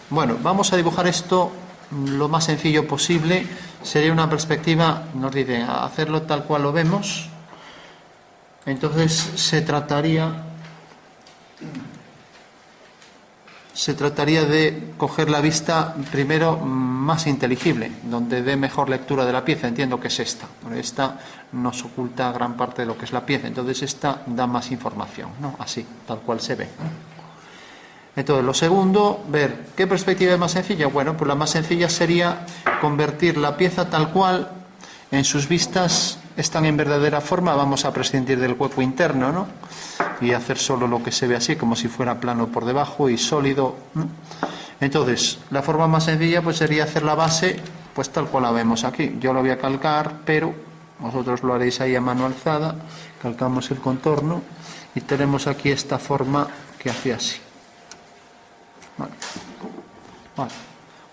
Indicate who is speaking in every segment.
Speaker 1: Bueno, vamos a dibujar esto lo más sencillo posible. Sería una perspectiva, nos dice, hacerlo tal cual lo vemos. Entonces se trataría de coger la vista primero más inteligible, donde dé mejor lectura de la pieza. Entiendo que es esta. Esta nos oculta gran parte de lo que es la pieza, entonces esta da más información, ¿no? Así, tal cual se ve. Entonces, lo segundo, ver qué perspectiva es más sencilla. Bueno, pues la más sencilla sería convertir la pieza tal cual, en sus vistas están en verdadera forma. Vamos a prescindir del hueco interno, ¿no? Y hacer solo lo que se ve así, como si fuera plano por debajo y sólido, ¿no? Entonces, la forma más sencilla pues sería hacer la base pues tal cual la vemos aquí. Yo lo voy a calcar, pero vosotros lo haréis ahí a mano alzada. Calcamos el contorno y tenemos aquí esta forma que hace así. Vale.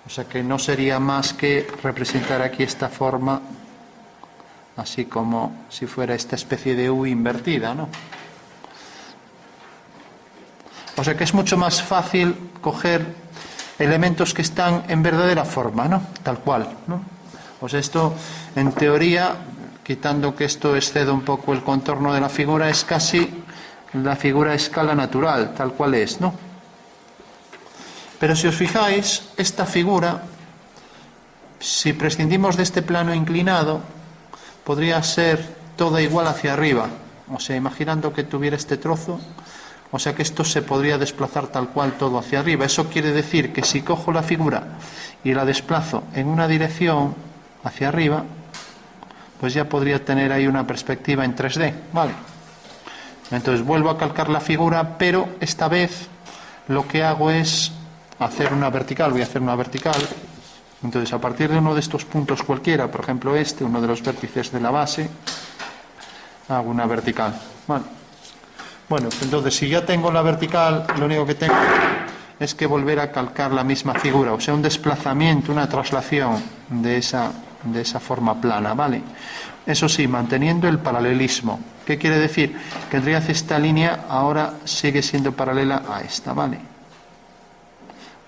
Speaker 1: O sea que no sería más que representar aquí esta forma, así como si fuera esta especie de U invertida, ¿no? O sea que es mucho más fácil coger elementos que están en verdadera forma, ¿no? Tal cual, ¿no? O sea, esto, en teoría, quitando que esto exceda un poco el contorno de la figura, es casi la figura a escala natural, tal cual es, ¿no? Pero si os fijáis, esta figura, si prescindimos de este plano inclinado, podría ser toda igual hacia arriba. O sea, imaginando que tuviera este trozo, o sea que esto se podría desplazar tal cual todo hacia arriba. Eso quiere decir que si cojo la figura y la desplazo en una dirección hacia arriba, pues ya podría tener ahí una perspectiva en 3D, ¿vale? Entonces vuelvo a calcar la figura, pero esta vez lo que hago es hacer una vertical. Voy a hacer una vertical. Entonces, a partir de uno de estos puntos cualquiera, por ejemplo este, uno de los vértices de la base, hago una vertical. Bueno, entonces si ya tengo la vertical, lo único que tengo es que volver a calcar la misma figura, o sea, un desplazamiento, una traslación de esa forma plana, ¿vale? Eso sí, manteniendo el paralelismo. ¿Qué quiere decir? Que en realidad esta línea ahora sigue siendo paralela a esta, ¿vale?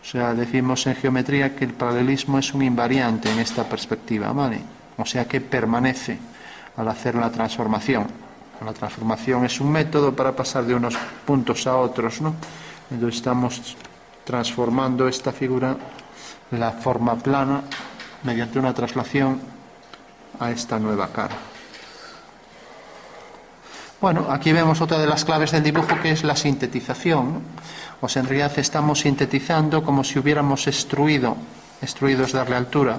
Speaker 1: O sea, decimos en geometría que el paralelismo es un invariante en esta perspectiva, ¿vale? O sea que permanece al hacer la transformación. La transformación es un método para pasar de unos puntos a otros, ¿no? Entonces estamos transformando esta figura, la forma plana, mediante una traslación a esta nueva cara. Bueno, aquí vemos otra de las claves del dibujo, que es la sintetización, ¿no? O sea, en realidad estamos sintetizando como si hubiéramos extruido es darle altura,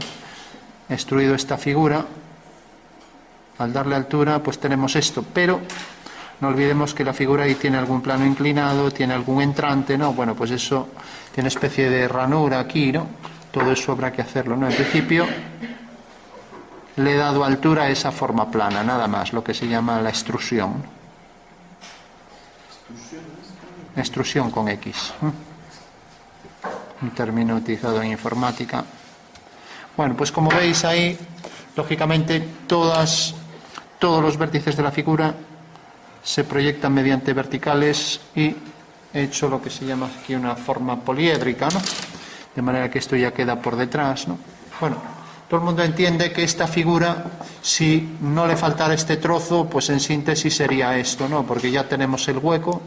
Speaker 1: extruido esta figura. Al darle altura pues tenemos esto, pero no olvidemos que la figura ahí tiene algún plano inclinado, tiene algún entrante, ¿no? Bueno, pues eso tiene especie de ranura aquí, ¿no? Todo eso habrá que hacerlo, ¿no? En principio le he dado altura a esa forma plana, nada más, lo que se llama la extrusión. Extrusión con X. Un término utilizado en informática. Bueno, pues como veis ahí, lógicamente todos los vértices de la figura se proyectan mediante verticales y he hecho lo que se llama aquí una forma poliédrica, ¿no? De manera que esto ya queda por detrás, ¿no? Bueno, todo el mundo entiende que esta figura, si no le faltara este trozo, pues en síntesis sería esto, ¿no? Porque ya tenemos el hueco,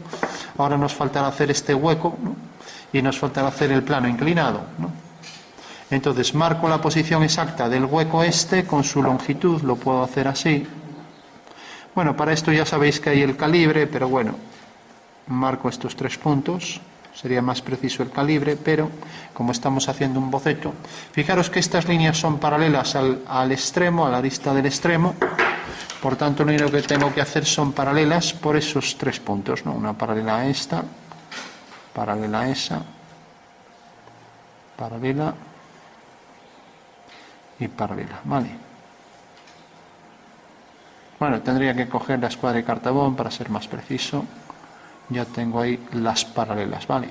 Speaker 1: ahora nos faltará hacer este hueco, ¿no? Y nos faltará hacer el plano inclinado, ¿no? Entonces marco la posición exacta del hueco este con su longitud, lo puedo hacer así. Bueno, para esto ya sabéis que hay el calibre, pero bueno, marco estos 3 puntos. Sería más preciso el calibre, pero como estamos haciendo un boceto, fijaros que estas líneas son paralelas al extremo, a la arista del extremo. Por tanto, lo único que tengo que hacer son paralelas por esos 3 puntos, ¿no? Una paralela a esta, paralela a esa, paralela y paralela, ¿vale? Bueno, tendría que coger la escuadra de cartabón para ser más preciso. Ya tengo ahí las paralelas, ¿vale?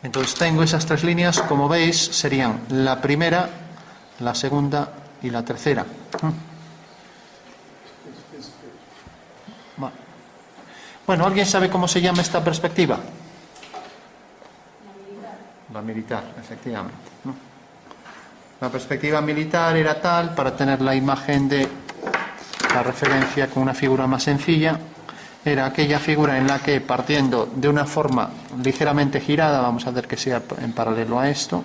Speaker 1: Entonces tengo esas 3 líneas, como veis, serían la primera, la segunda y la tercera. Vale. Bueno, ¿alguien sabe cómo se llama esta perspectiva? La militar, efectivamente, ¿no? La perspectiva militar era tal, para tener la imagen de la referencia con una figura más sencilla, era aquella figura en la que, partiendo de una forma ligeramente girada, vamos a hacer que sea en paralelo a esto,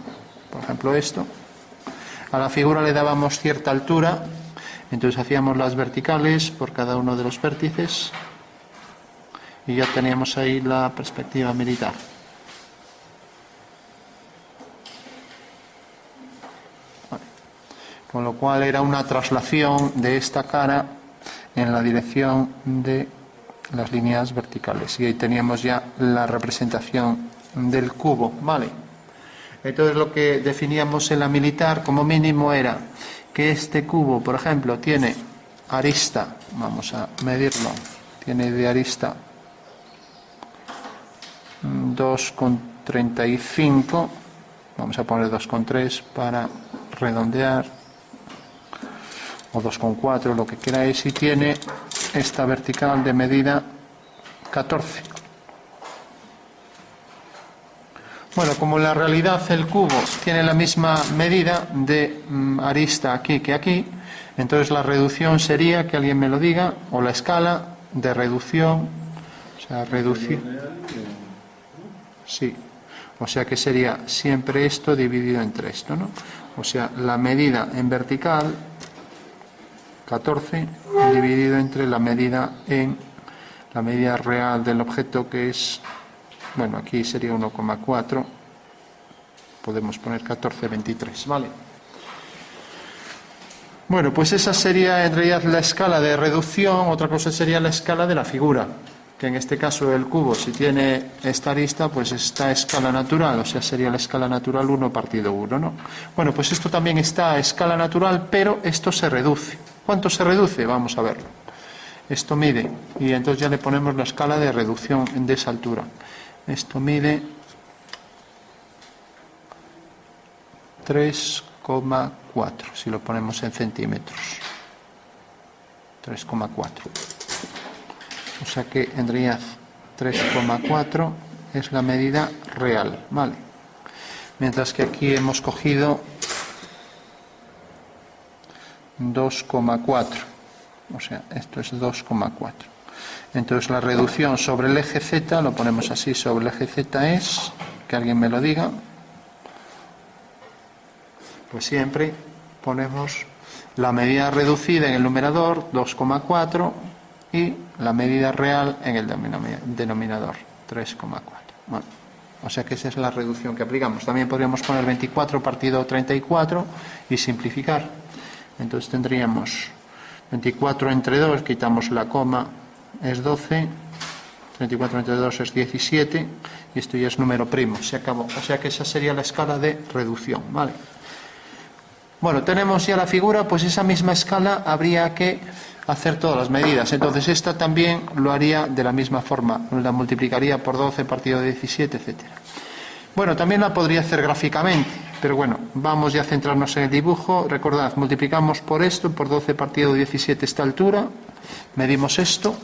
Speaker 1: por ejemplo esto, a la figura le dábamos cierta altura, entonces hacíamos las verticales por cada uno de los vértices y ya teníamos ahí la perspectiva militar. Vale. Con lo cual era una traslación de esta cara en la dirección de las líneas verticales. Y ahí teníamos ya la representación del cubo, ¿vale? Entonces lo que definíamos en la militar como mínimo era que este cubo, por ejemplo, tiene arista, vamos a medirlo, tiene de arista 2,35, vamos a poner 2,3 para redondear, o 2,4, lo que queráis, y tiene esta vertical de medida 14. Bueno, como en la realidad el cubo tiene la misma medida de arista aquí que aquí, entonces la reducción sería, que alguien me lo diga, o la escala de reducción, o sea, reducir. Sí, o sea que sería siempre esto dividido entre esto, ¿no? O sea, la medida en vertical 14 dividido entre la medida en la medida real del objeto, que es, bueno, aquí sería 1,4, podemos poner 14,23, ¿vale? Bueno, pues esa sería en realidad la escala de reducción. Otra cosa sería la escala de la figura, que en este caso el cubo, si tiene esta arista, pues está a escala natural, o sea, sería la escala natural 1 partido 1, ¿no? Bueno, pues esto también está a escala natural, pero esto se reduce. ¿Cuánto se reduce? Vamos a verlo. Esto mide, y entonces ya le ponemos la escala de reducción de esa altura. Esto mide 3,4, si lo ponemos en centímetros. 3,4. O sea que en realidad 3,4 es la medida real, ¿vale? Mientras que aquí hemos cogido 2,4. O sea, esto es 2,4. Entonces la reducción sobre el eje Z, lo ponemos así, sobre el eje Z es, que alguien me lo diga, pues siempre ponemos la medida reducida en el numerador, 2,4, y la medida real en el denominador, 3,4. Bueno, o sea que esa es la reducción que aplicamos. También podríamos poner 24 partido 34 y simplificar. Entonces tendríamos 24 entre 2, quitamos la coma, es 12, 34 entre 2 es 17, y esto ya es número primo, se acabó. O sea que esa sería la escala de reducción, ¿vale? Bueno, tenemos ya la figura, pues esa misma escala habría que hacer todas las medidas. Entonces esta también lo haría de la misma forma, la multiplicaría por 12 partido 17, etcétera. Bueno, también la podría hacer gráficamente, pero bueno, vamos ya a centrarnos en el dibujo. Recordad, multiplicamos por esto, por 12 partido 17 esta altura, medimos esto,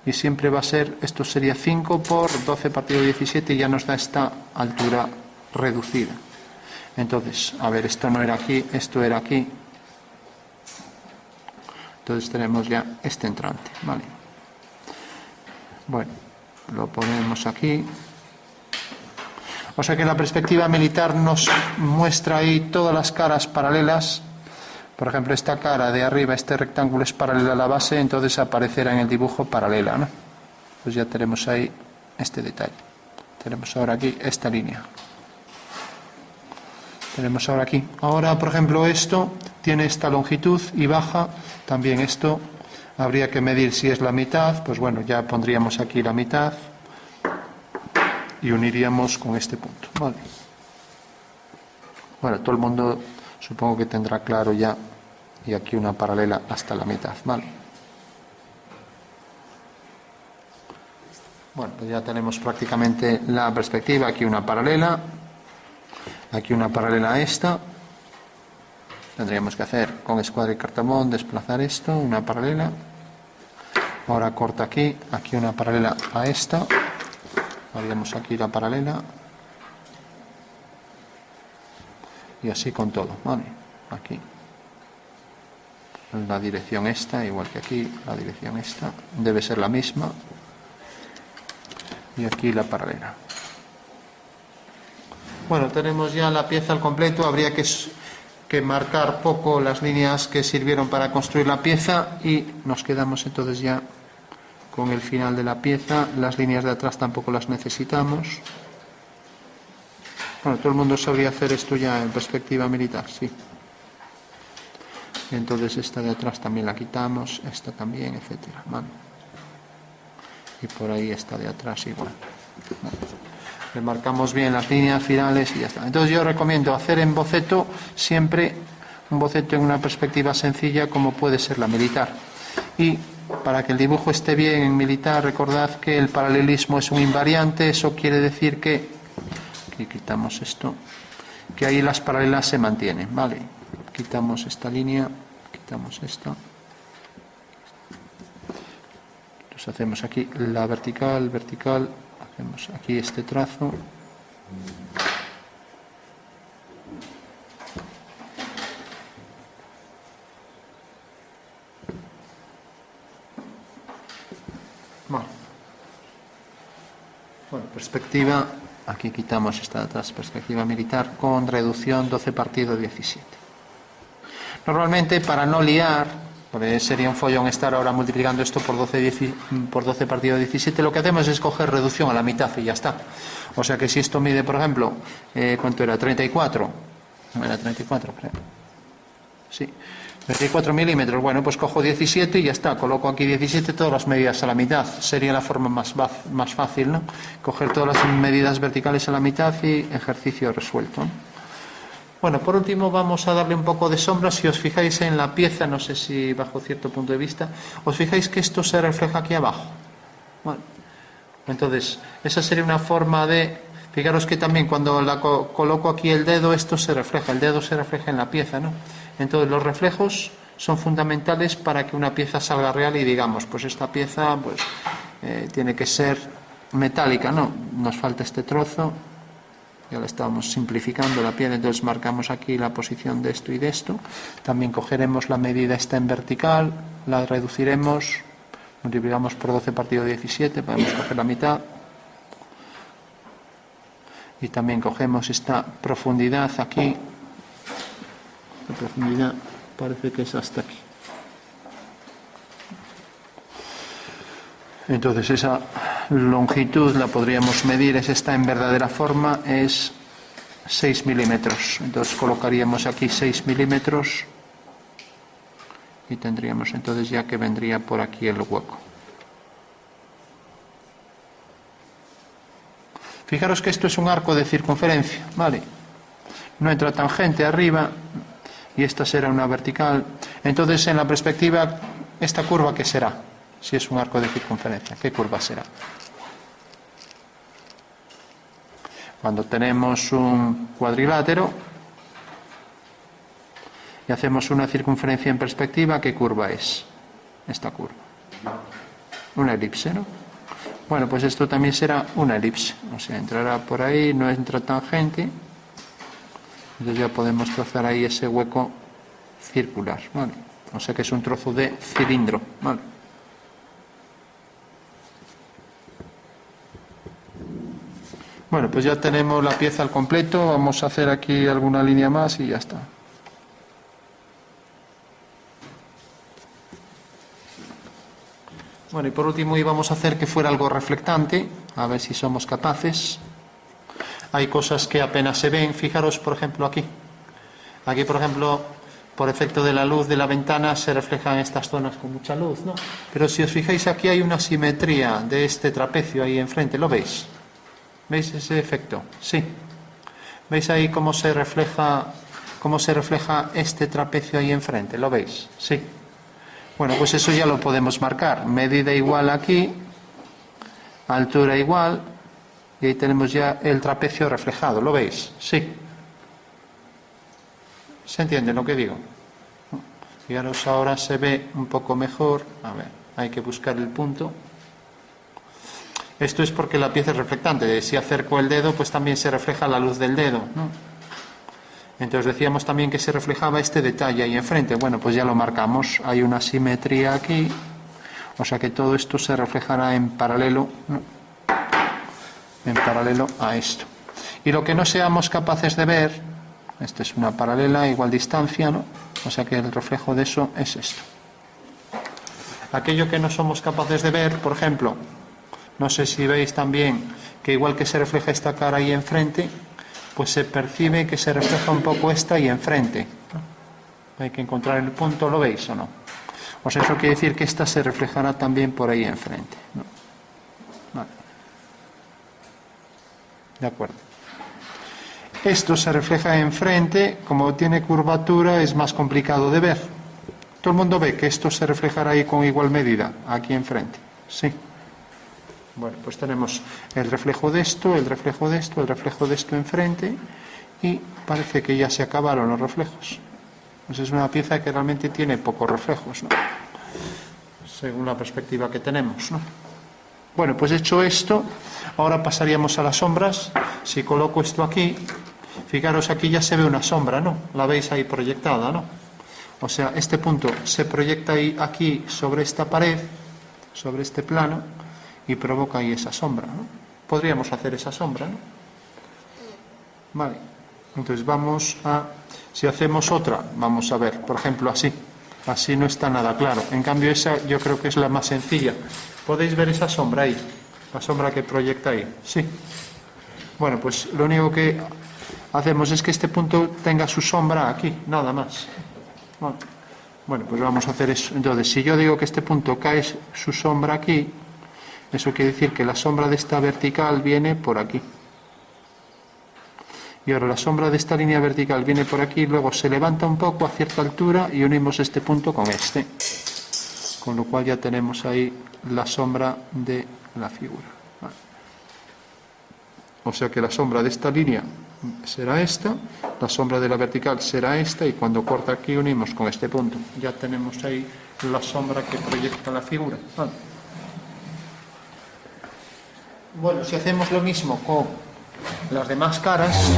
Speaker 1: y siempre va a ser, esto sería 5 por 12 partido 17, y ya nos da esta altura reducida. Entonces, a ver, esto no era aquí, esto era aquí. Entonces tenemos ya este entrante, ¿vale? Bueno, lo ponemos aquí. O sea que la perspectiva militar nos muestra ahí todas las caras paralelas. Por ejemplo, esta cara de arriba, este rectángulo es paralela a la base, entonces aparecerá en el dibujo paralela, ¿no? Pues ya tenemos ahí este detalle. Tenemos ahora aquí esta línea. Tenemos ahora aquí. Ahora, por ejemplo, esto tiene esta longitud y baja. También esto habría que medir si es la mitad. Pues bueno, ya pondríamos aquí la mitad y uniríamos con este punto, ¿vale? Bueno, todo el mundo supongo que tendrá claro ya, y aquí una paralela hasta la mitad, ¿vale? Bueno, pues ya tenemos prácticamente la perspectiva, aquí una paralela, aquí una paralela a esta. Tendríamos que hacer con escuadra y cartabón, desplazar esto, una paralela, Ahora corta aquí, aquí una paralela a esta, haríamos aquí la paralela, y así con todo, ¿vale? Aquí la dirección esta, igual que aquí, la dirección esta debe ser la misma, y aquí la paralela. Bueno, tenemos ya la pieza al completo. Habría que marcar poco las líneas que sirvieron para construir la pieza, y nos quedamos entonces ya con el final de la pieza. Las líneas de atrás tampoco las necesitamos. Bueno, todo el mundo sabría hacer esto ya en perspectiva militar, sí. Entonces esta de atrás también la quitamos, esta también, etcétera, ¿vale? Y por ahí esta de atrás igual, ¿vale? Le marcamos bien las líneas finales y ya está. Entonces yo recomiendo hacer en boceto siempre un boceto en una perspectiva sencilla, como puede ser la militar. Y para que el dibujo esté bien en militar, recordad que el paralelismo es un invariante. Eso quiere decir que, aquí quitamos esto, que ahí las paralelas se mantienen, ¿vale? Quitamos esta línea, quitamos esta. Entonces hacemos aquí la vertical, vertical. Hacemos aquí este trazo. Bueno, perspectiva, aquí quitamos esta de atrás, perspectiva militar con reducción 12 partido 17. Normalmente, para no liar, porque sería un follón estar ahora multiplicando esto por 12 partido 17, lo que hacemos es coger reducción a la mitad y ya está. O sea que si esto mide, por ejemplo, ¿cuánto era? 34. No era 34, creo. Sí. 24 milímetros, bueno, pues cojo 17 y ya está, coloco aquí 17, todas las medidas a la mitad. Sería la forma más fácil, ¿no? Coger todas las medidas verticales a la mitad y ejercicio resuelto, ¿no? Bueno, por último vamos a darle un poco de sombra. Si os fijáis en la pieza, no sé si bajo cierto punto de vista, os fijáis que esto se refleja aquí abajo. Bueno, entonces, esa sería una forma de... Fijaros que también cuando coloco aquí el dedo, esto se refleja, el dedo se refleja en la pieza, ¿no? Entonces los reflejos son fundamentales para que una pieza salga real y digamos, pues esta pieza pues tiene que ser metálica, ¿no? Nos falta este trozo, ya lo estábamos simplificando la pieza, entonces marcamos aquí la posición de esto y de esto. También cogeremos la medida esta en vertical, la reduciremos, multiplicamos por 12 partido 17, podemos coger la mitad. Y también cogemos esta profundidad aquí. La profundidad parece que es hasta aquí. Entonces esa longitud la podríamos medir, es esta en verdadera forma, es 6 milímetros. Entonces colocaríamos aquí 6 milímetros y tendríamos entonces ya que vendría por aquí el hueco. Fijaros que esto es un arco de circunferencia, ¿vale? No entra tangente arriba y esta será una vertical. Entonces, en la perspectiva, ¿esta curva qué será? Si es un arco de circunferencia, ¿qué curva será? Cuando tenemos un cuadrilátero y hacemos una circunferencia en perspectiva, ¿qué curva es? Esta curva. Una elipse, ¿no? Bueno, pues esto también será una elipse, o sea, entrará por ahí, no entra tangente, entonces ya podemos trazar ahí ese hueco circular, ¿vale? O sea que es un trozo de cilindro, ¿vale? Bueno, pues ya tenemos la pieza al completo, vamos a hacer aquí alguna línea más y ya está. Bueno, y por último íbamos a hacer que fuera algo reflectante, a ver si somos capaces. Hay cosas que apenas se ven, fijaros por ejemplo aquí. Aquí por ejemplo, por efecto de la luz de la ventana se reflejan estas zonas con mucha luz, ¿no? Pero si os fijáis aquí hay una simetría de este trapecio ahí enfrente, ¿lo veis? ¿Veis ese efecto? Sí. ¿Veis ahí cómo se refleja este trapecio ahí enfrente? ¿Lo veis? Sí. Bueno, pues eso ya lo podemos marcar. Medida igual aquí, altura igual, y ahí tenemos ya el trapecio reflejado. ¿Lo veis? Sí. ¿Se entiende lo que digo? Fijaros, ahora se ve un poco mejor. A ver. hay que buscar el punto. Esto es porque la pieza es reflectante. Si acerco el dedo, pues también se refleja la luz del dedo, ¿no? Entonces decíamos también que se reflejaba este detalle ahí enfrente. Bueno, pues ya lo marcamos. Hay una simetría aquí. O sea que todo esto se reflejará en paralelo, ¿no? En paralelo a esto. Y lo que no seamos capaces de ver, esta es una paralela a igual distancia, ¿no? O sea que el reflejo de eso es esto. Aquello que no somos capaces de ver, por ejemplo, no sé si veis también que igual que se refleja esta cara ahí enfrente, pues se percibe que se refleja un poco esta ahí enfrente. Hay que encontrar el punto, ¿lo veis o no? O sea, eso quiere decir que esta se reflejará también por ahí enfrente, ¿no? Vale. De acuerdo. Esto se refleja enfrente, como tiene curvatura es más complicado de ver. ¿Todo el mundo ve que esto se reflejará ahí con igual medida, aquí enfrente? Sí. Bueno, pues tenemos el reflejo de esto, el reflejo de esto, el reflejo de esto enfrente y parece que ya se acabaron los reflejos. Pues es una pieza que realmente tiene pocos reflejos, ¿no? Según la perspectiva que tenemos, ¿no? Bueno, pues hecho esto, ahora pasaríamos a las sombras. Si coloco esto aquí, fijaros, aquí ya se ve una sombra, ¿no? La veis ahí proyectada, ¿no? O sea, este punto se proyecta ahí, aquí sobre esta pared, sobre este plano, y provoca ahí esa sombra, ¿no? Podríamos hacer esa sombra, ¿no? Vale. Entonces vamos a... Si hacemos otra, vamos a ver, por ejemplo, así. Así no está nada claro. En cambio, esa yo creo que es la más sencilla. ¿Podéis ver esa sombra ahí? La sombra que proyecta ahí. Sí. Bueno, pues lo único que hacemos es que este punto tenga su sombra aquí, nada más. Bueno, pues vamos a hacer eso. Entonces, si yo digo que este punto cae su sombra aquí, eso quiere decir que la sombra de esta vertical viene por aquí. Y ahora la sombra de esta línea vertical viene por aquí, luego se levanta un poco a cierta altura y unimos este punto con este. Con lo cual ya tenemos ahí la sombra de la figura. Vale. O sea que la sombra de esta línea será esta, la sombra de la vertical será esta y cuando corta aquí unimos con este punto. Ya tenemos ahí la sombra que proyecta la figura. Vale. Bueno, si hacemos lo mismo con las demás caras,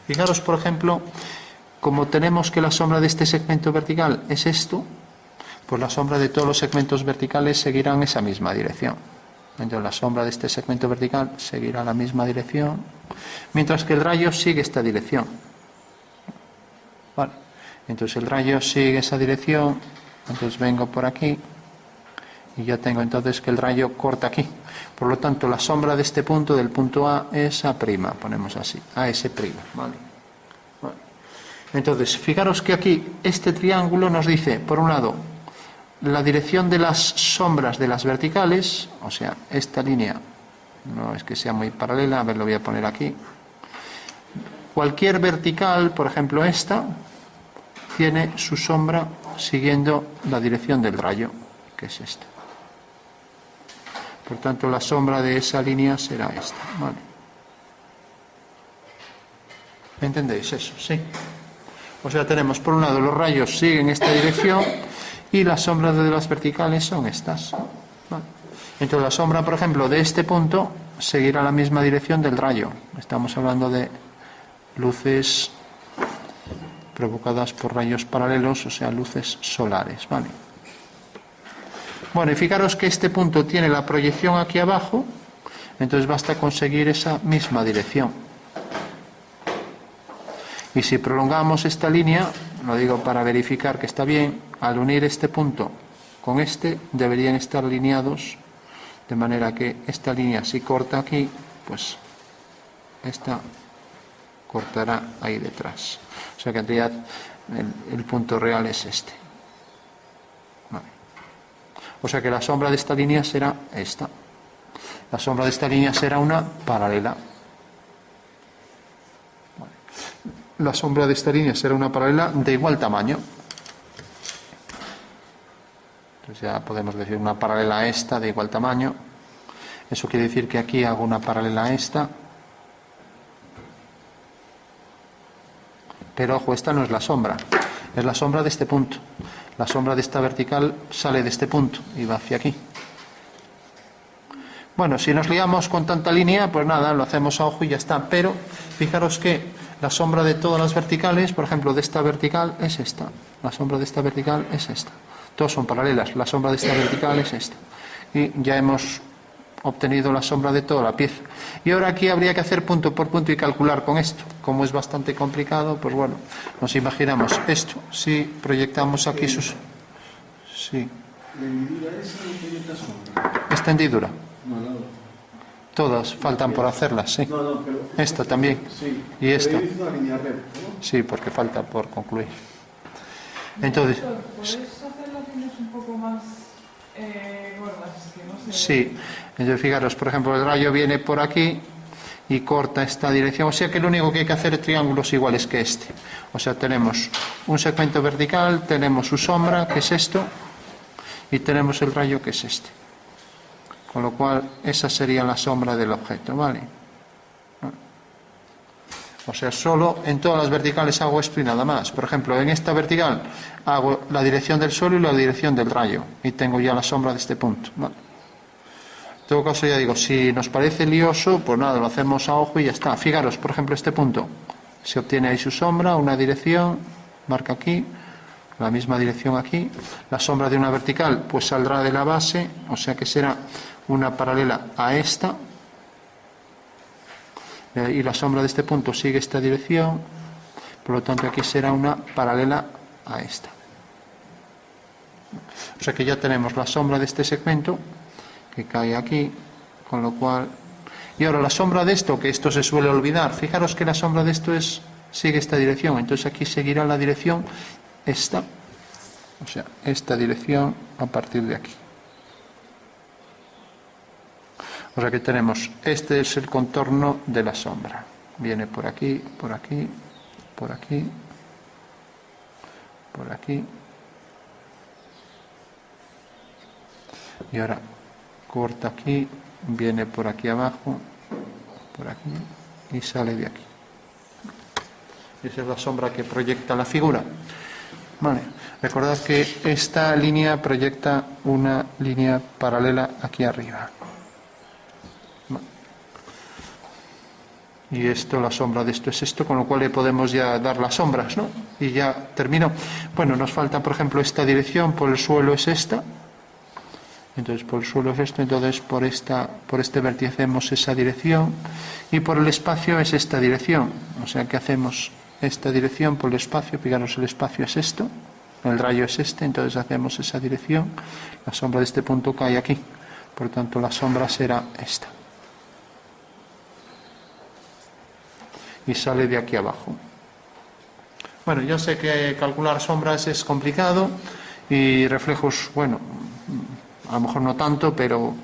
Speaker 1: fijaros, por ejemplo, como tenemos que la sombra de este segmento vertical es esto, pues la sombra de todos los segmentos verticales seguirán esa misma dirección. Entonces la sombra de este segmento vertical seguirá la misma dirección, mientras que el rayo sigue esta dirección. Vale. Entonces el rayo sigue esa dirección, entonces vengo por aquí y ya tengo entonces que el rayo corta aquí. Por lo tanto, la sombra de este punto, del punto A, es A', ponemos así, AS'. ¿Vale? Vale. Entonces, fijaros que aquí este triángulo nos dice, por un lado, la dirección de las sombras de las verticales, o sea, esta línea no es que sea muy paralela, a ver, lo voy a poner aquí. Cualquier vertical, por ejemplo esta, tiene su sombra siguiendo la dirección del rayo, que es esta. Por tanto, la sombra de esa línea será esta. ¿Vale? ¿Entendéis eso? Sí. O sea, tenemos por un lado los rayos siguen esta dirección y las sombras de las verticales son estas. ¿Vale? Entonces, la sombra, por ejemplo, de este punto seguirá la misma dirección del rayo. Estamos hablando de luces provocadas por rayos paralelos, o sea, luces solares. ¿Vale? Bueno, y fijaros que este punto tiene la proyección aquí abajo, entonces basta conseguir esa misma dirección. Y si prolongamos esta línea, lo digo para verificar que está bien, al unir este punto con este, deberían estar alineados, de manera que esta línea si corta aquí, pues esta cortará ahí detrás. O sea que en realidad el punto real es este. O sea que la sombra de esta línea será esta. La sombra de esta línea será una paralela. Vale. La sombra de esta línea será una paralela de igual tamaño. Entonces ya podemos decir una paralela a esta de igual tamaño. Eso quiere decir que aquí hago una paralela a esta. Pero ojo, esta no es la sombra. Es la sombra de este punto. La sombra de esta vertical sale de este punto y va hacia aquí. Bueno, si nos liamos con tanta línea, pues nada, lo hacemos a ojo y ya está. Pero fijaros que la sombra de todas las verticales, por ejemplo, de esta vertical es esta. La sombra de esta vertical es esta. Todas son paralelas. La sombra de esta vertical es esta. Y ya hemos obtenido la sombra de toda la pieza. Y ahora aquí habría que hacer punto por punto y calcular con esto. Como es bastante complicado, pues bueno, nos imaginamos esto. Si proyectamos aquí sus... Sí.
Speaker 2: ¿La hendidura esa no proyecta sombra?
Speaker 1: Esta hendidura.
Speaker 2: No.
Speaker 1: Todas faltan por hacerlas, sí.
Speaker 2: No, pero...
Speaker 1: Esta también.
Speaker 2: Sí.
Speaker 1: Y esta.
Speaker 2: Pero yo hice una línea recta, ¿no?
Speaker 1: Sí, porque falta por concluir. Entonces...
Speaker 3: ¿Puedes hacer las líneas un poco más gordas? Es que no sé.
Speaker 1: Sí. Entonces fijaros, por ejemplo, el rayo viene por aquí y corta esta dirección. O sea que lo único que hay que hacer es triángulos iguales que este. O sea, tenemos un segmento vertical, tenemos su sombra, que es esto, y tenemos el rayo, que es este. Con lo cual, esa sería la sombra del objeto, ¿vale? O sea, solo en todas las verticales hago esto y nada más. Por ejemplo, en esta vertical hago la dirección del suelo y la dirección del rayo. Y tengo ya la sombra de este punto, ¿vale? En todo caso, ya digo, si nos parece lioso, pues nada, lo hacemos a ojo y ya está. Fijaros, por ejemplo, este punto. Se obtiene ahí su sombra, una dirección, marca aquí, la misma dirección aquí. La sombra de una vertical, pues saldrá de la base, o sea que será una paralela a esta. Y la sombra de este punto sigue esta dirección, por lo tanto aquí será una paralela a esta. O sea que ya tenemos la sombra de este segmento que cae aquí, con lo cual... Y ahora la sombra de esto, que esto se suele olvidar, fijaros que la sombra de esto sigue esta dirección, entonces aquí seguirá la dirección esta, o sea, esta dirección a partir de aquí. O sea que tenemos, este es el contorno de la sombra. Viene por aquí, por aquí, por aquí, por aquí. Y ahora corta aquí, viene por aquí abajo, por aquí, y sale de aquí. Esa es la sombra que proyecta la figura. Vale. Recordad que esta línea proyecta una línea paralela aquí arriba. Y esto, la sombra de esto es esto, con lo cual le podemos ya dar las sombras, ¿no? Y ya terminó. Bueno, nos falta, por ejemplo, esta dirección, por el suelo es esta. Entonces, por el suelo es esto, entonces por este vértice hacemos esa dirección. Y por el espacio es esta dirección. O sea que hacemos esta dirección por el espacio, fijaros, el espacio es esto, el rayo es este, entonces hacemos esa dirección. La sombra de este punto cae aquí. Por tanto, la sombra será esta. Y sale de aquí abajo. Bueno, yo sé que calcular sombras es complicado y reflejos, bueno, a lo mejor no tanto, pero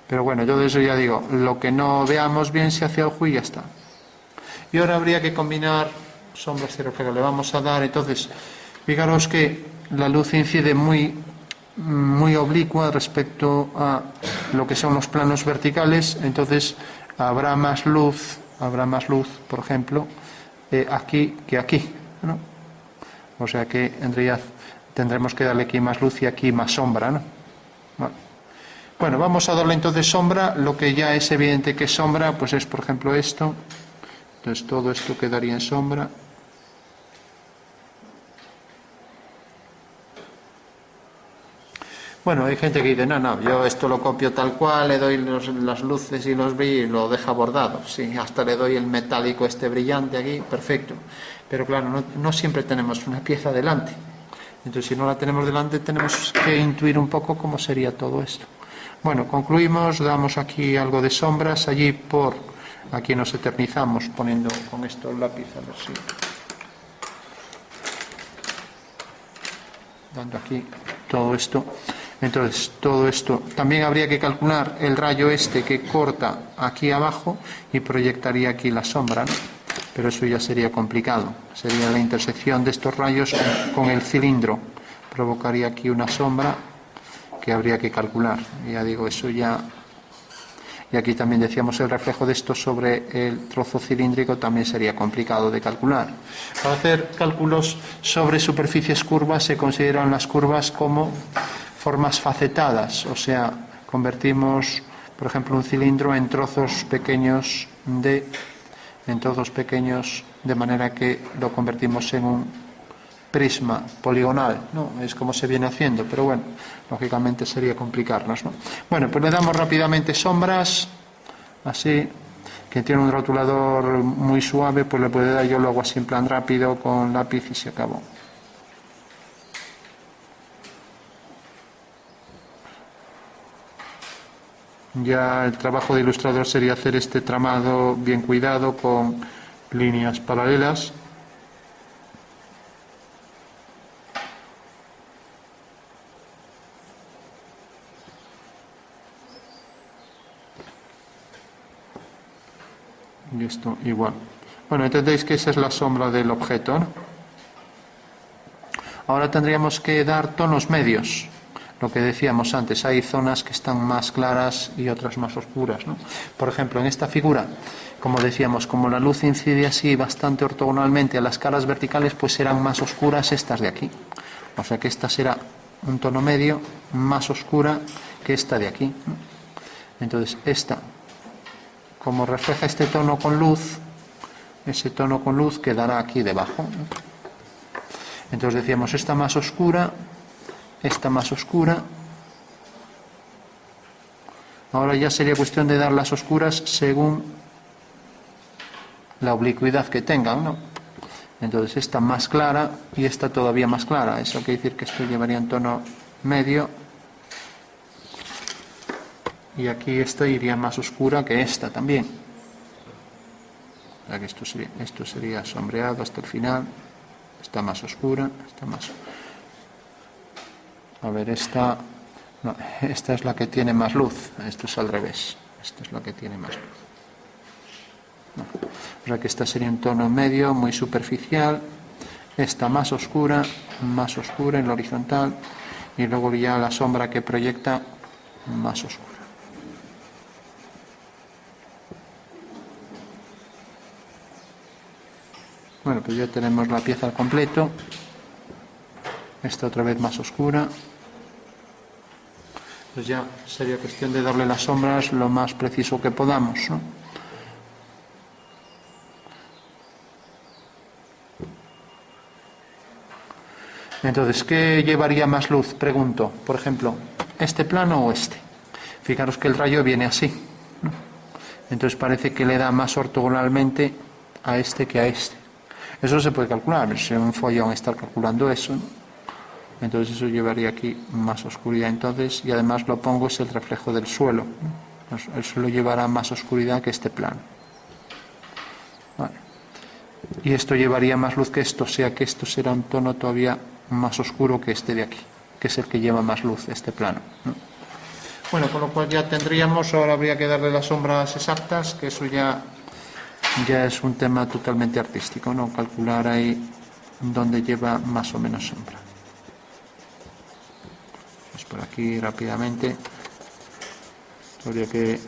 Speaker 1: bueno, yo de eso ya digo, lo que no veamos bien se hace a ojo y ya está. Y ahora habría que combinar sombras y reflejos. Le vamos a dar, entonces, fijaros que la luz incide muy oblicua respecto a lo que son los planos verticales, entonces habrá más luz, por ejemplo, aquí que aquí, ¿no? O sea que en realidad tendremos que darle aquí más luz y aquí más sombra, ¿no? Bueno, vamos a darle entonces sombra. Lo que ya es evidente que es sombra, pues es, por ejemplo, esto. Entonces todo esto quedaría en sombra. Bueno, hay gente que dice, no, yo esto lo copio tal cual, le doy las luces y los brillos y lo deja bordado. Sí, hasta le doy el metálico este brillante aquí, perfecto. Pero claro, no siempre tenemos una pieza delante. Entonces, si no la tenemos delante, tenemos que intuir un poco cómo sería todo esto. Bueno, concluimos, damos aquí algo de sombras, aquí nos eternizamos poniendo con esto el lápiz, a ver si... Dando aquí todo esto. Entonces, todo esto, también habría que calcular el rayo este que corta aquí abajo y proyectaría aquí la sombra, ¿no? Pero eso ya sería complicado. Sería la intersección de estos rayos con el cilindro. Provocaría aquí una sombra que habría que calcular. Ya digo, eso ya... Y aquí también decíamos el reflejo de esto sobre el trozo cilíndrico también sería complicado de calcular. Para hacer cálculos sobre superficies curvas se consideran las curvas como formas facetadas, o sea, convertimos, por ejemplo, un cilindro en trozos pequeños de manera que lo convertimos en un prisma poligonal, ¿no? Es como se viene haciendo, pero bueno, lógicamente sería complicarnos, ¿no? Bueno, pues le damos rápidamente sombras, así, que tiene un rotulador muy suave, pues le puede dar, yo lo hago así en plan rápido con lápiz y se acabó. Ya el trabajo de ilustrador sería hacer este tramado bien cuidado con líneas paralelas. Y esto igual. Bueno, entendéis que esa es la sombra del objeto, ¿no? Ahora tendríamos que dar tonos medios. Lo que decíamos antes, hay zonas que están más claras y otras más oscuras, ¿no? Por ejemplo, en esta figura, como decíamos, como la luz incide así bastante ortogonalmente a las caras verticales, pues serán más oscuras estas de aquí. O sea que esta será un tono medio más oscura que esta de aquí, ¿no? Entonces, esta, como refleja este tono con luz, ese tono con luz quedará aquí debajo, ¿no? Entonces decíamos esta más oscura, esta más oscura. Ahora ya sería cuestión de dar las oscuras según la oblicuidad que tengan, ¿no? Entonces esta más clara y esta todavía más clara. Eso quiere decir que esto llevaría en tono medio. Y aquí esta iría más oscura que esta también. O sea que esto sería sombreado hasta el final. Esta más oscura, esta más. A ver, esta. No, esta es la que tiene más luz. Esto es al revés. Esta es la que tiene más luz. No. O sea que esta sería un tono medio, muy superficial. Esta más oscura en la horizontal. Y luego ya la sombra que proyecta más oscura. Bueno, pues ya tenemos la pieza al completo. Esta otra vez más oscura. Pues ya sería cuestión de darle las sombras lo más preciso que podamos, ¿no? Entonces, ¿qué llevaría más luz? Pregunto, por ejemplo, ¿este plano o este? Fijaros que el rayo viene así, ¿no? Entonces parece que le da más ortogonalmente a este que a este. Eso se puede calcular, es un follón estar calculando eso, ¿no? Entonces eso llevaría aquí más oscuridad. Entonces, y además lo pongo, es el reflejo del suelo, ¿no? El suelo llevará más oscuridad que este plano. Vale. Y esto llevaría más luz que esto, o sea que esto será un tono todavía más oscuro que este de aquí, que es el que lleva más luz, este plano, ¿no? Bueno, con lo cual ya tendríamos, ahora habría que darle las sombras exactas, que eso ya es un tema totalmente artístico, ¿no? Calcular ahí dónde lleva más o menos sombra. Pues por aquí rápidamente habría que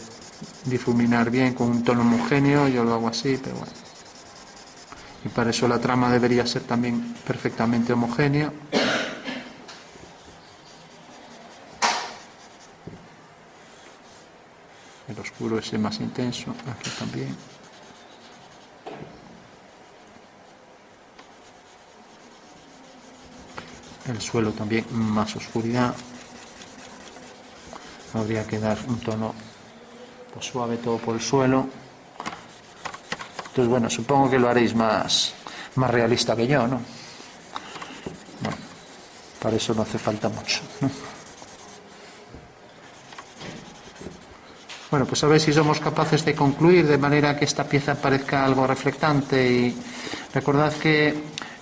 Speaker 1: difuminar bien con un tono homogéneo, yo lo hago así, pero bueno. Y para eso la trama debería ser también perfectamente homogénea. El oscuro ese más intenso, aquí también. El suelo también más oscuridad. Habría que dar un tono pues suave todo por el suelo. Entonces, bueno, supongo que lo haréis más realista que yo, ¿no? Bueno, para eso no hace falta mucho, ¿no? Bueno, pues a ver si somos capaces de concluir de manera que esta pieza parezca algo reflectante. Y recordad que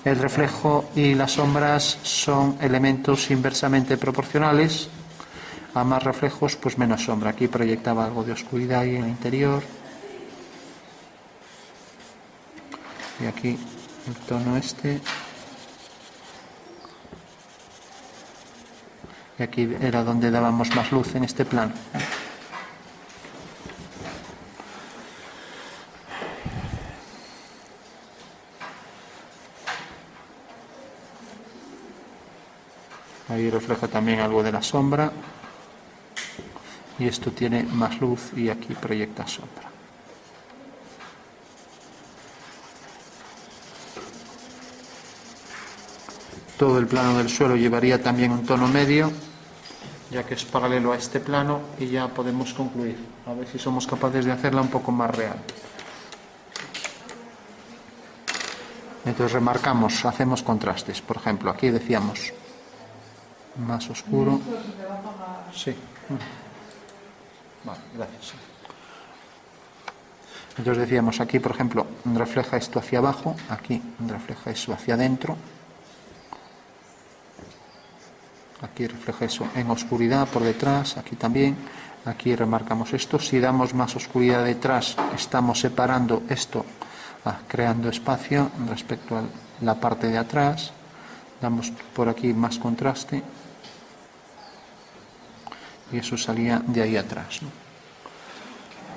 Speaker 1: el reflejo y las sombras son elementos inversamente proporcionales. A más reflejos, pues menos sombra. Aquí proyectaba algo de oscuridad ahí en el interior. Y aquí el tono este. Y aquí era donde dábamos más luz en este plano. Ahí refleja también algo de la sombra. Y esto tiene más luz y aquí proyecta sombra. Todo el plano del suelo llevaría también un tono medio, ya que es paralelo a este plano, y ya podemos concluir. A ver si somos capaces de hacerla un poco más real. Entonces remarcamos, hacemos contrastes. Por ejemplo, aquí decíamos más oscuro. Sí. Vale, gracias. Entonces decíamos aquí, por ejemplo, refleja esto hacia abajo, aquí refleja eso hacia adentro. Aquí refleja eso en oscuridad por detrás, aquí también. Aquí remarcamos esto. Si damos más oscuridad detrás, estamos separando esto, creando espacio respecto a la parte de atrás. Damos por aquí más contraste. Y eso salía de ahí atrás, ¿no?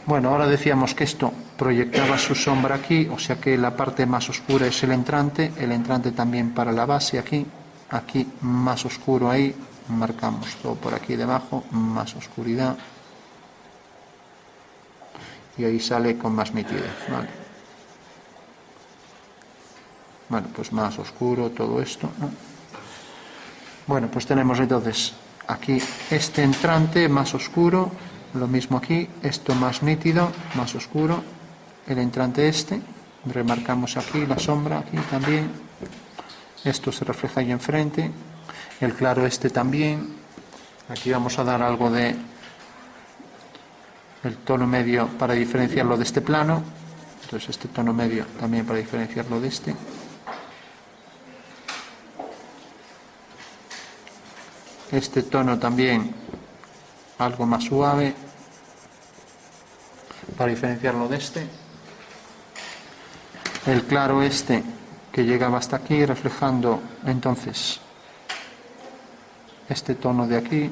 Speaker 1: Bueno, ahora decíamos que esto proyectaba su sombra aquí, o sea que la parte más oscura es el entrante también para la base aquí más oscuro ahí, marcamos todo por aquí debajo, más oscuridad, y ahí sale con más nitidez, ¿vale? Bueno, pues más oscuro todo esto, ¿no? Bueno, pues tenemos entonces aquí este entrante más oscuro, lo mismo aquí, esto más nítido, más oscuro, el entrante este, remarcamos aquí la sombra, aquí también, esto se refleja ahí enfrente, el claro este también, aquí vamos a dar algo de el tono medio para diferenciarlo de este plano, entonces este tono medio también para diferenciarlo de este. Este tono también algo más suave para diferenciarlo de este. El claro este que llegaba hasta aquí, reflejando entonces este tono de aquí.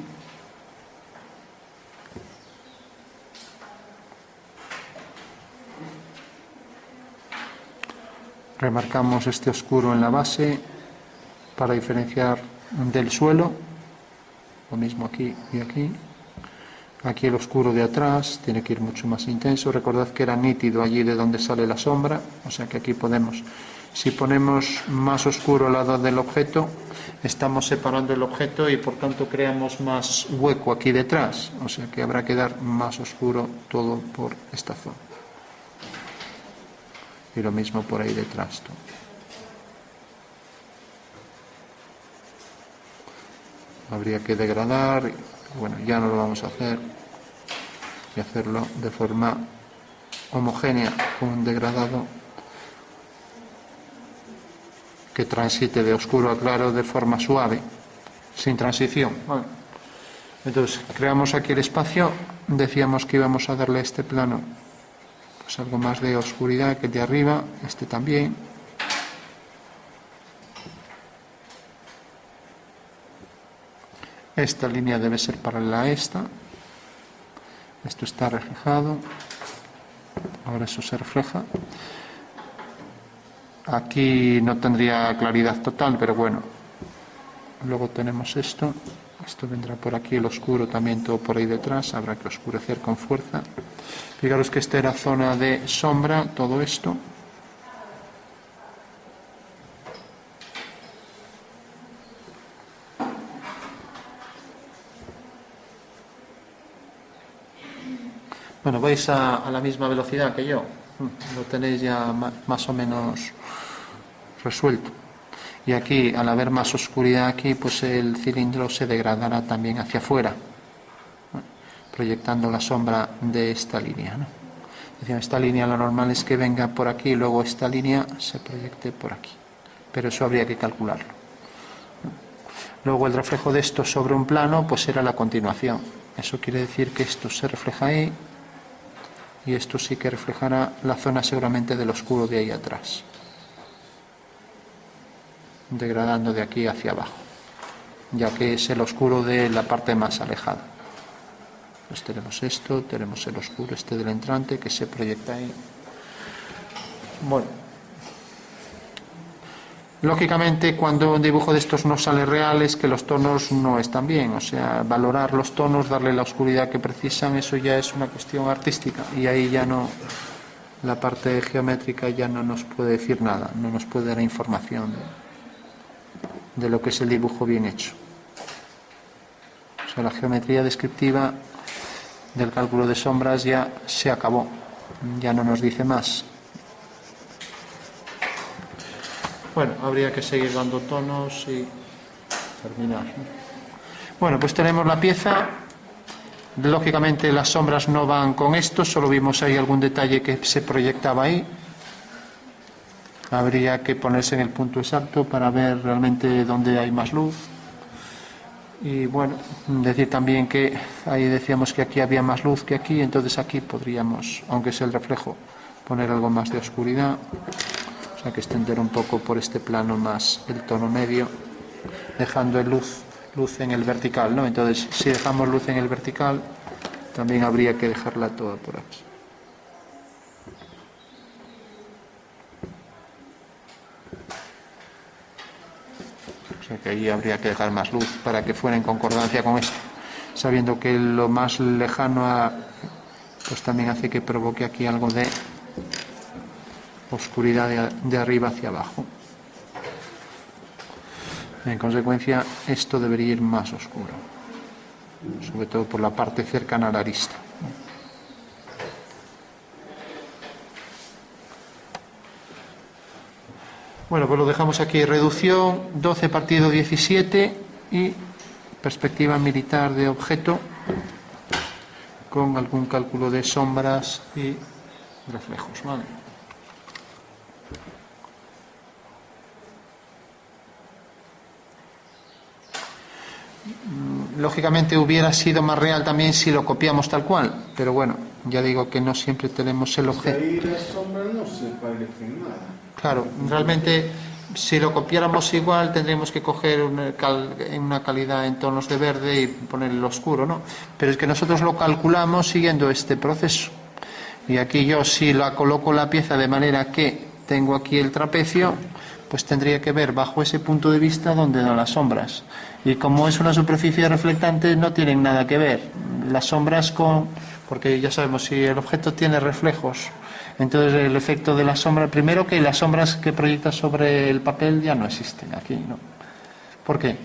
Speaker 1: Remarcamos este oscuro en la base para diferenciar del suelo. Lo mismo aquí y aquí. Aquí el oscuro de atrás tiene que ir mucho más intenso. Recordad que era nítido allí de donde sale la sombra, o sea que aquí podemos, si ponemos más oscuro al lado del objeto, estamos separando el objeto y por tanto creamos más hueco aquí detrás, o sea que habrá que dar más oscuro todo por esta zona. Y lo mismo por ahí detrás. Habría que degradar, bueno, ya no lo vamos a hacer, y hacerlo de forma homogénea con un degradado que transite de oscuro a claro de forma suave, sin transición. Bueno, entonces creamos aquí el espacio, decíamos que íbamos a darle a este plano pues algo más de oscuridad que el de arriba, este también. Esta línea debe ser paralela a esta. Esto está reflejado. Ahora eso se refleja. Aquí no tendría claridad total, pero bueno. Luego tenemos esto. Esto vendrá por aquí, el oscuro también todo por ahí detrás. Habrá que oscurecer con fuerza. Fijaros que esta era zona de sombra, todo esto. Bueno, vais a la misma velocidad que yo. Lo tenéis ya más o menos resuelto. Y aquí, al haber más oscuridad aquí, pues el cilindro se degradará también hacia afuera, proyectando la sombra de esta línea, ¿no? Esta línea lo normal es que venga por aquí y luego esta línea se proyecte por aquí. Pero eso habría que calcularlo. Luego el reflejo de esto sobre un plano, pues será la continuación. Eso quiere decir que esto se refleja ahí. Y esto sí que reflejará la zona seguramente del oscuro de ahí atrás, degradando de aquí hacia abajo, ya que es el oscuro de la parte más alejada. Pues tenemos esto, tenemos el oscuro este del entrante que se proyecta ahí. Bueno, Lógicamente, cuando un dibujo de estos no sale real es que los tonos no están bien, o sea, valorar los tonos, darle la oscuridad que precisan, eso ya es una cuestión artística y ahí ya no, la parte geométrica ya no nos puede decir nada, no nos puede dar información de lo que es el dibujo bien hecho. O sea, la geometría descriptiva del cálculo de sombras ya se acabó, ya no nos dice más. Bueno, habría que seguir dando tonos y terminar. Bueno, pues tenemos la pieza. Lógicamente las sombras no van con esto, solo vimos ahí algún detalle que se proyectaba ahí. Habría que ponerse en el punto exacto para ver realmente dónde hay más luz. Y bueno, decir también que ahí decíamos que aquí había más luz que aquí, entonces aquí podríamos, aunque sea el reflejo, poner algo más de oscuridad. O sea que extender un poco por este plano más el tono medio, dejando el luz en el vertical, ¿no? Entonces, si dejamos luz en el vertical, también habría que dejarla toda por aquí. O sea que ahí habría que dejar más luz para que fuera en concordancia con esto, sabiendo que lo más lejano pues también hace que provoque aquí algo de oscuridad de arriba hacia abajo. En consecuencia, esto debería ir más oscuro, sobre todo por la parte cercana a la arista. Bueno, pues lo dejamos aquí. Reducción 12 partido 17 y perspectiva militar de objeto con algún cálculo de sombras y reflejos, ¿vale? Lógicamente hubiera sido más real también si lo copiamos tal cual, pero bueno, ya digo que no siempre tenemos el objeto.
Speaker 2: Ahí las sombras no se parecen nada.
Speaker 1: Claro, realmente si lo copiáramos igual tendríamos que coger una calidad en tonos de verde y ponerlo oscuro, ¿no? Pero es que nosotros lo calculamos siguiendo este proceso. Y aquí yo si la coloco la pieza de manera que tengo aquí el trapecio, pues tendría que ver bajo ese punto de vista donde dan las sombras. Y como es una superficie reflectante, no tienen nada que ver. Las sombras porque ya sabemos, si el objeto tiene reflejos, entonces el efecto de la sombra, primero que las sombras que proyectas sobre el papel ya no existen aquí, ¿no? ¿Por qué?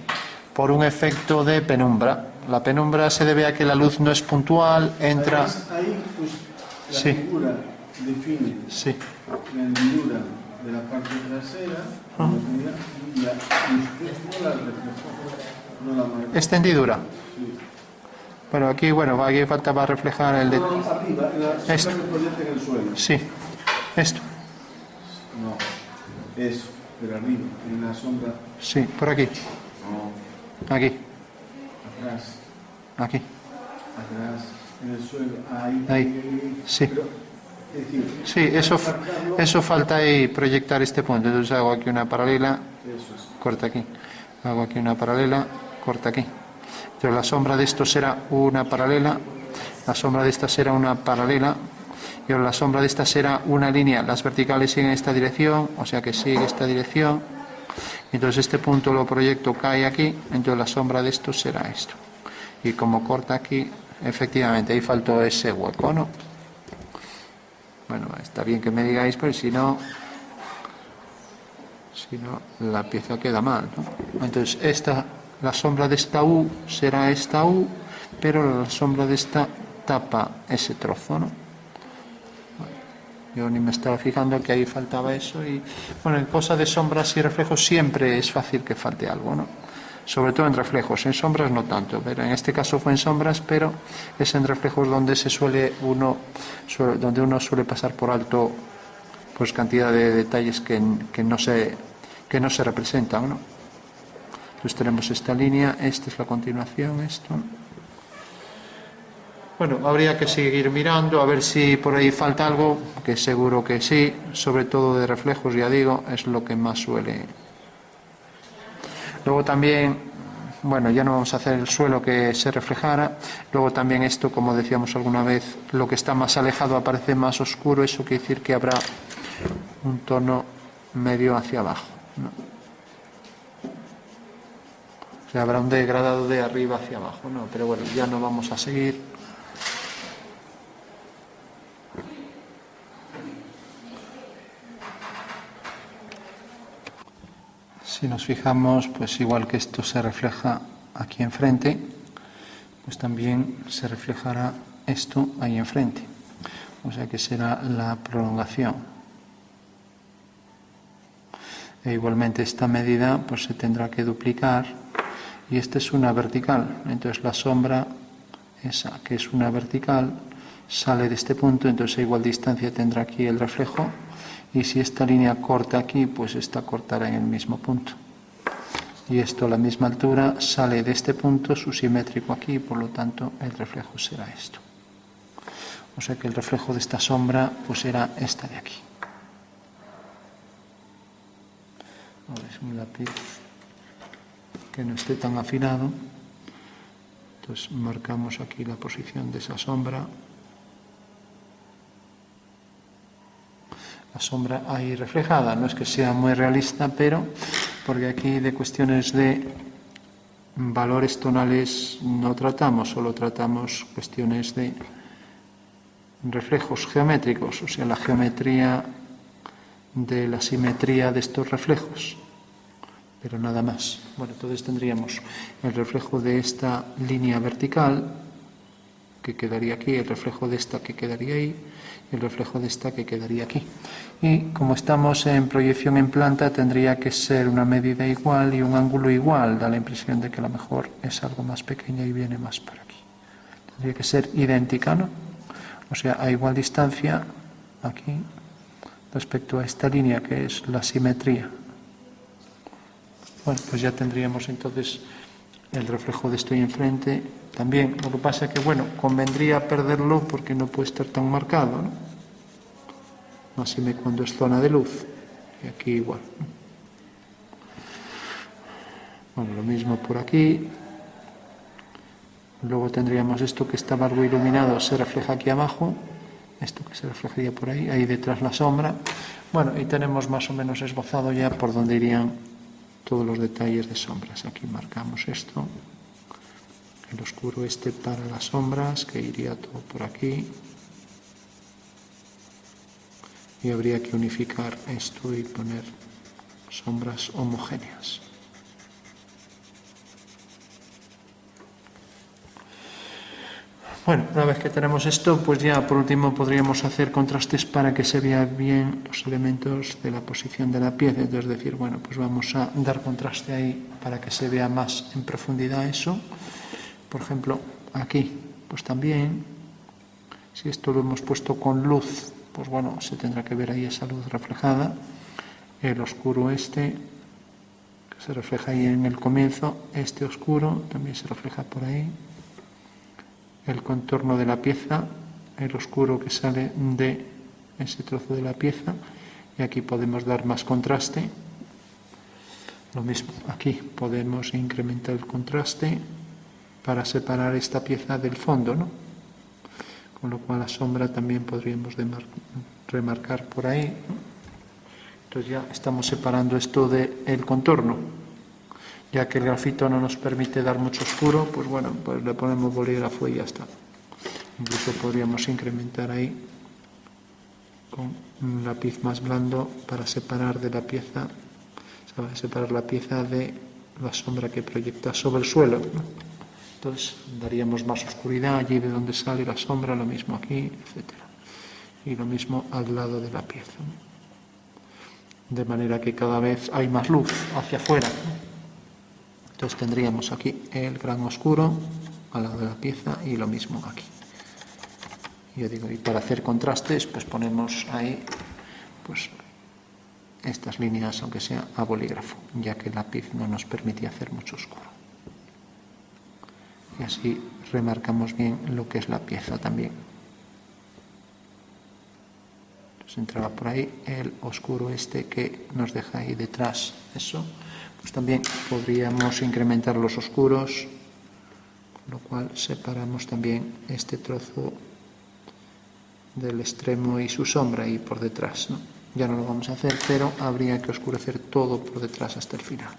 Speaker 1: Por un efecto de penumbra. La penumbra se debe a que la luz no es puntual, entra...
Speaker 2: Ahí pues la
Speaker 1: Sí.
Speaker 2: figura define
Speaker 1: Sí.
Speaker 2: la hendidura de la parte trasera y usted no la reflejó, no la marcó.
Speaker 1: Esta hendidura.
Speaker 2: Sí.
Speaker 1: Bueno, aquí faltaba reflejar el de...
Speaker 2: No, arriba, en la
Speaker 1: Esto.
Speaker 2: sombra que proyecta en el suelo.
Speaker 1: Sí, esto.
Speaker 2: No, eso, pero arriba, en la sombra.
Speaker 1: Sí, por aquí.
Speaker 2: No,
Speaker 1: Aquí.
Speaker 2: atrás,
Speaker 1: Aquí.
Speaker 2: atrás, en el suelo,
Speaker 1: Ahí. Sí.
Speaker 2: Pero, es decir,
Speaker 1: Sí, eso falta ahí proyectar este punto. Entonces hago aquí una paralela,
Speaker 2: eso es.
Speaker 1: corta aquí. Hago aquí una paralela, corta aquí. Entonces la sombra de esto será una paralela, la sombra de esta será una paralela, y ahora la sombra de esta será una línea. Las verticales siguen esta dirección, o sea que sigue esta dirección. Entonces este punto lo proyecto, cae aquí, entonces la sombra de esto será esto. Y como corta aquí, efectivamente ahí faltó ese hueco, ¿no? Bueno, está bien que me digáis, pero si no la pieza queda mal, ¿no? Entonces la sombra de esta U será esta U, pero la sombra de esta tapa ese trozo, ¿no? Yo ni me estaba fijando que ahí faltaba eso. Y bueno, en cosa de sombras y reflejos siempre es fácil que falte algo, ¿no? Sobre todo en reflejos, en sombras no tanto, pero en este caso fue en sombras, pero es en reflejos donde donde uno suele pasar por alto pues cantidad de detalles que no se representan, ¿no? Entonces tenemos esta línea, esta es la continuación, esto. Bueno, habría que seguir mirando a ver si por ahí falta algo, que seguro que sí, sobre todo de reflejos, ya digo, es lo que más suele. Luego también, bueno, ya no vamos a hacer el suelo que se reflejara. Luego también esto, como decíamos alguna vez, lo que está más alejado aparece más oscuro. Eso quiere decir que habrá un tono medio hacia abajo, ¿no? que habrá un degradado de arriba hacia abajo, ¿no? Pero bueno, ya no vamos a seguir. Si nos fijamos, pues igual que esto se refleja aquí enfrente, pues también se reflejará esto ahí enfrente. O sea que será la prolongación. E igualmente esta medida pues se tendrá que duplicar, y esta es una vertical. Entonces la sombra, esa que es una vertical, sale de este punto, entonces a igual distancia tendrá aquí el reflejo, y si esta línea corta aquí, pues esta cortará en el mismo punto. Y esto a la misma altura sale de este punto, su simétrico aquí, y por lo tanto el reflejo será esto. O sea que el reflejo de esta sombra pues será esta de aquí. Ahora es un lápiz que no esté tan afilado. Entonces marcamos aquí la posición de esa sombra. La sombra ahí reflejada, no es que sea muy realista, pero porque aquí de cuestiones de valores tonales no tratamos, solo tratamos cuestiones de reflejos geométricos, o sea, la geometría de la simetría de estos reflejos, pero nada más. Bueno, entonces tendríamos el reflejo de esta línea vertical que quedaría aquí, el reflejo de esta que quedaría ahí, y el reflejo de esta que quedaría aquí. Y como estamos en proyección en planta, tendría que ser una medida igual y un ángulo igual. Da la impresión de que a lo mejor es algo más pequeña y viene más por aquí. Tendría que ser idéntica, ¿no? O sea, a igual distancia aquí respecto a esta línea que es la simetría. Bueno, pues ya tendríamos entonces el reflejo de esto ahí enfrente. También, lo que pasa es que, bueno, convendría perderlo porque no puede estar tan marcado, ¿no? Máxime cuando es zona de luz. Y aquí igual, ¿no? Bueno, lo mismo por aquí. Luego tendríamos esto que estaba algo iluminado, se refleja aquí abajo. Esto que se reflejaría por ahí, ahí detrás la sombra. Bueno, y tenemos más o menos esbozado ya por donde irían todos los detalles de sombras. Aquí marcamos esto. El oscuro este para las sombras, que iría todo por aquí. Y habría que unificar esto y poner sombras homogéneas. Bueno, una vez que tenemos esto, pues ya por último podríamos hacer contrastes para que se vea bien los elementos de la posición de la pieza. Entonces decir, bueno, pues vamos a dar contraste ahí para que se vea más en profundidad eso. Por ejemplo, aquí, pues también, si esto lo hemos puesto con luz, pues bueno, se tendrá que ver ahí esa luz reflejada. El oscuro este, que se refleja ahí en el comienzo, este oscuro también se refleja por ahí. El contorno de la pieza, el oscuro que sale de ese trozo de la pieza, y aquí podemos dar más contraste. Lo mismo, aquí podemos incrementar el contraste para separar esta pieza del fondo, ¿no? Con lo cual la sombra también podríamos remarcar por ahí, ¿no? Entonces ya estamos separando esto del contorno. Ya que el grafito no nos permite dar mucho oscuro, pues bueno, pues le ponemos bolígrafo y ya está. Incluso podríamos incrementar ahí con un lápiz más blando para separar de la pieza, separar la pieza de la sombra que proyecta sobre el suelo, ¿no? Entonces daríamos más oscuridad allí de donde sale la sombra, lo mismo aquí, etc. Y lo mismo al lado de la pieza, ¿no? De manera que cada vez hay más luz hacia afuera, ¿no? Entonces tendríamos aquí el gran oscuro al lado de la pieza y lo mismo aquí. Yo digo, y para hacer contrastes, pues ponemos ahí pues estas líneas, aunque sea a bolígrafo, ya que el lápiz no nos permitía hacer mucho oscuro. Y así remarcamos bien lo que es la pieza también. Entonces entraba por ahí el oscuro este que nos deja ahí detrás eso. Pues también podríamos incrementar los oscuros, con lo cual separamos también este trozo del extremo y su sombra ahí por detrás, ¿no? Ya no lo vamos a hacer, pero habría que oscurecer todo por detrás hasta el final.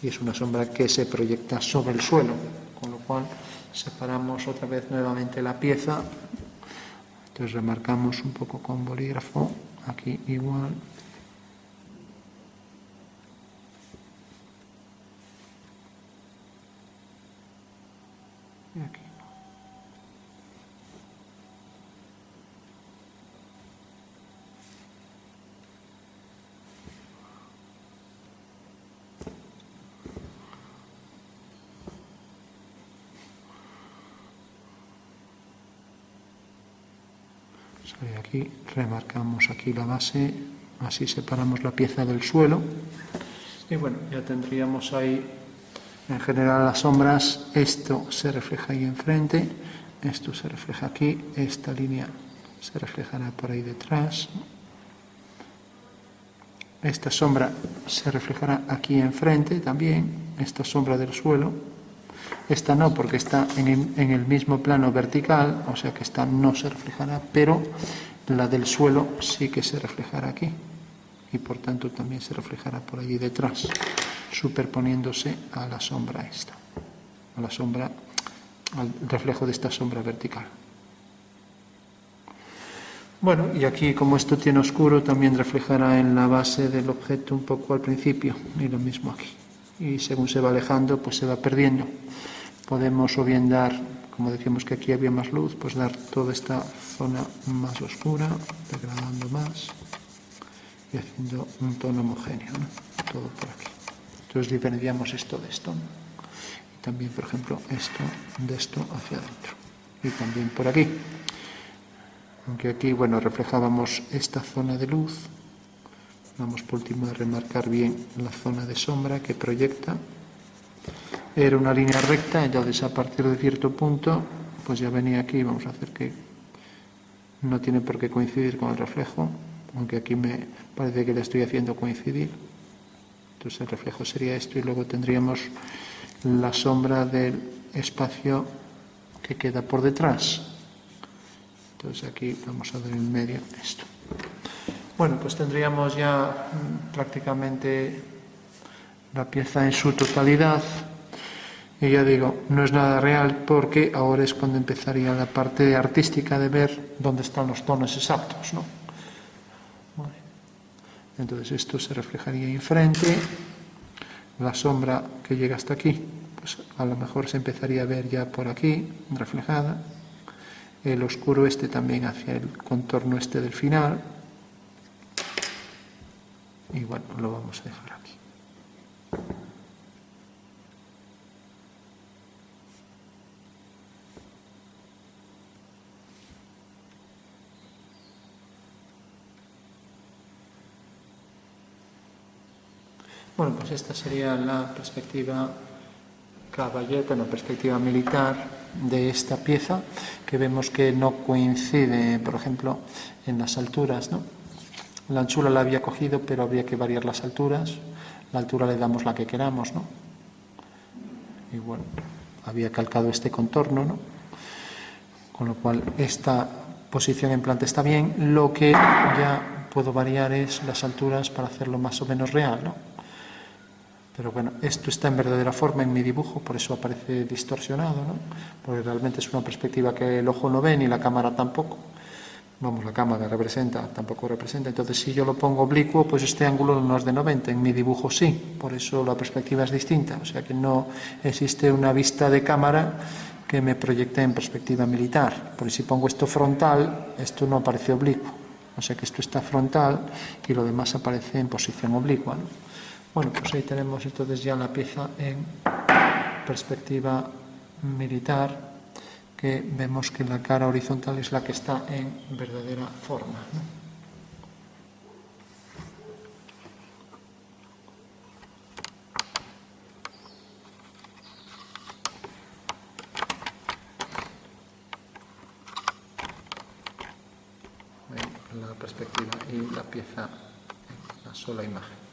Speaker 1: y es una sombra que se proyecta sobre el suelo, con lo cual separamos otra vez nuevamente la pieza. Entonces remarcamos un poco con bolígrafo, aquí igual. Y aquí. Y aquí remarcamos aquí la base, así separamos la pieza del suelo y bueno, ya tendríamos ahí en general las sombras. Esto se refleja ahí enfrente, esto se refleja aquí, esta línea se reflejará por ahí detrás, esta sombra se reflejará aquí enfrente también, esta sombra del suelo. Esta no, porque está en el mismo plano vertical, o sea que esta no se reflejará, pero la del suelo sí que se reflejará aquí y por tanto también se reflejará por allí detrás, superponiéndose a la sombra esta, al reflejo de esta sombra vertical. Bueno, y aquí como esto tiene oscuro también reflejará en la base del objeto un poco al principio y lo mismo aquí. Y según se va alejando, pues se va perdiendo. Podemos o bien dar, como decíamos que aquí había más luz, pues dar toda esta zona más oscura, degradando más y haciendo un tono homogéneo, ¿no? Todo por aquí. Entonces diferenciamos esto de esto, ¿no? Y también, por ejemplo, esto de esto hacia adentro. Y también por aquí. Aunque aquí, bueno, reflejábamos esta zona de luz. Vamos por último a remarcar bien la zona de sombra que proyecta. Era una línea recta, entonces a partir de cierto punto, pues ya venía aquí, vamos a hacer que no tiene por qué coincidir con el reflejo, aunque aquí me parece que le estoy haciendo coincidir. Entonces el reflejo sería esto y luego tendríamos la sombra del espacio que queda por detrás. Entonces aquí vamos a dar en medio esto. Bueno, pues tendríamos ya prácticamente la pieza en su totalidad. Y ya digo, no es nada real porque ahora es cuando empezaría la parte artística de ver dónde están los tonos exactos, ¿no? Vale. Entonces esto se reflejaría enfrente, la sombra que llega hasta aquí, pues a lo mejor se empezaría a ver ya por aquí, reflejada, el oscuro este también hacia el contorno este del final, y bueno, lo vamos a dejar aquí. Bueno, pues esta sería la perspectiva perspectiva militar de esta pieza, que vemos que no coincide, por ejemplo, en las alturas, ¿no? La anchura la había cogido, pero habría que variar las alturas. La altura le damos la que queramos, ¿no? Y bueno, había calcado este contorno, ¿no? Con lo cual esta posición en planta está bien. Lo que ya puedo variar es las alturas para hacerlo más o menos real, ¿no? Pero bueno, esto está en verdadera forma en mi dibujo, por eso aparece distorsionado, ¿no? Porque realmente es una perspectiva que el ojo no ve ni la cámara tampoco. Vamos, la cámara tampoco representa. Entonces, si yo lo pongo oblicuo, pues este ángulo no es de 90, en mi dibujo sí. Por eso la perspectiva es distinta. O sea que no existe una vista de cámara que me proyecte en perspectiva militar. Porque si pongo esto frontal, esto no aparece oblicuo. O sea que esto está frontal y lo demás aparece en posición oblicua, ¿no? Bueno, pues ahí tenemos entonces ya la pieza en perspectiva militar, que vemos que la cara horizontal es la que está en verdadera forma, ¿no? La perspectiva y la pieza en la sola imagen.